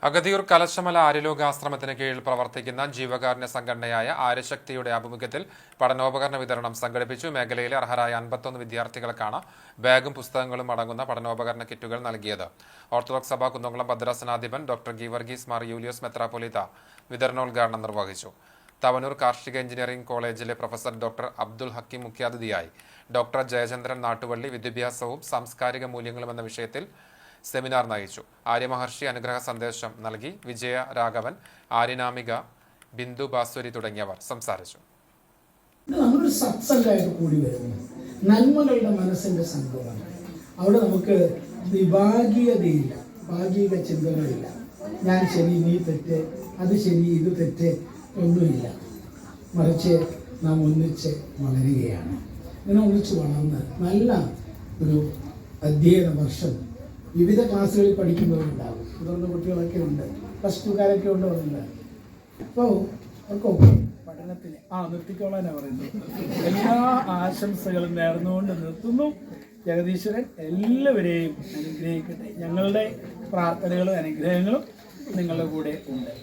അഗതിയൂർ കലശമല ആര്യലോകാശ്രമത്തിന് കീഴിൽ പ്രവർത്തിക്കുന്ന ജീവകാരുണ്യ സംഘടനയായ ആര്യശക്തിയുടെ ആഭിമുഖ്യത്തിൽ പഠനോപകരണ വിതരണം സംഘടിപ്പിച്ചു. മേഖലയിലെ അർഹരായ 51 വിദ്യാർത്ഥികൾക്കാണ് ബാഗും പുസ്തകങ്ങളും അടങ്ങുന്ന പഠനോപകരണ കിറ്റുകൾ നൽകിയത്. ഓർത്തഡോക്സ് സഭ കുന്നംകുളം ഭദ്രാസനാധിപൻ ഡോക്ടർ ഗീവർഗീസ് മാർ യൂലിയോസ് മെത്രാപ്പൊലീത്ത വിതരണോദ്ഘാടനം നിർവഹിച്ചു. തവനൂർ കാർഷിക എഞ്ചിനീയറിംഗ് കോളേജിലെ പ്രൊഫസർ ഡോക്ടർ അബ്ദുൽ ഹക്കീം മുഖ്യാതിഥിയായി. ഡോക്ടർ ജയചന്ദ്രൻ നാട്ടുവള്ളി വിദ്യാഭ്യാസവും സാംസ്കാരിക മൂല്യങ്ങളും എന്ന വിഷയത്തിൽ സെമിനാർ നയിച്ചു. ആര്യമഹർഷി അനുഗ്രഹ സന്ദേശം നൽകി. വിജയ രാഘവൻ, ആര്യനാമിക, ബിന്ദു ബാസുരി തുടങ്ങിയവർ സംസാരിച്ചു. നമ്മളൊരു സത്സംഗമായിട്ട് കൂടി വരുന്നു. നന്മകളുടെ മനസ്സിന്റെ സംഘമാണ്. അവിടെ നമുക്ക് വിഭാഗീയതയില്ല, ഭാഗിക ചിന്തകളില്ല. ഞാൻ ശരി, നീ തെറ്റ്, അത് ശരി, ഇത് തെറ്റ് ഒന്നുമില്ല. മറിച്ച് നാം ഒന്നിച്ച് വളരുകയാണ്. ഇങ്ങനെ ഒന്നിച്ച് വളർന്ന് നല്ല ഒരു അധ്യയന വർഷം വിവിധ ക്ലാസ്സുകളിൽ പഠിക്കുന്നവരുണ്ടാകും. മുതിർന്ന കുട്ടികളൊക്കെ ഉണ്ട്, പ്ലസ് ടുക്കാരൊക്കെ ഉണ്ട് വന്നില്ല. അപ്പോൾ അവർക്കൊക്കെ പഠനത്തിന് നിർത്തിക്കോളാനാണ് പറയുന്നത്. എല്ലാ ആശംസകളും നേർന്നുകൊണ്ട് നിർത്തുന്നു. ജഗദീശ്വരൻ എല്ലാവരെയും അനുഗ്രഹിക്കട്ടെ. ഞങ്ങളുടെ പ്രാർത്ഥനകളും അനുഗ്രഹങ്ങളും നിങ്ങളുടെ കൂടെ ഉണ്ട്.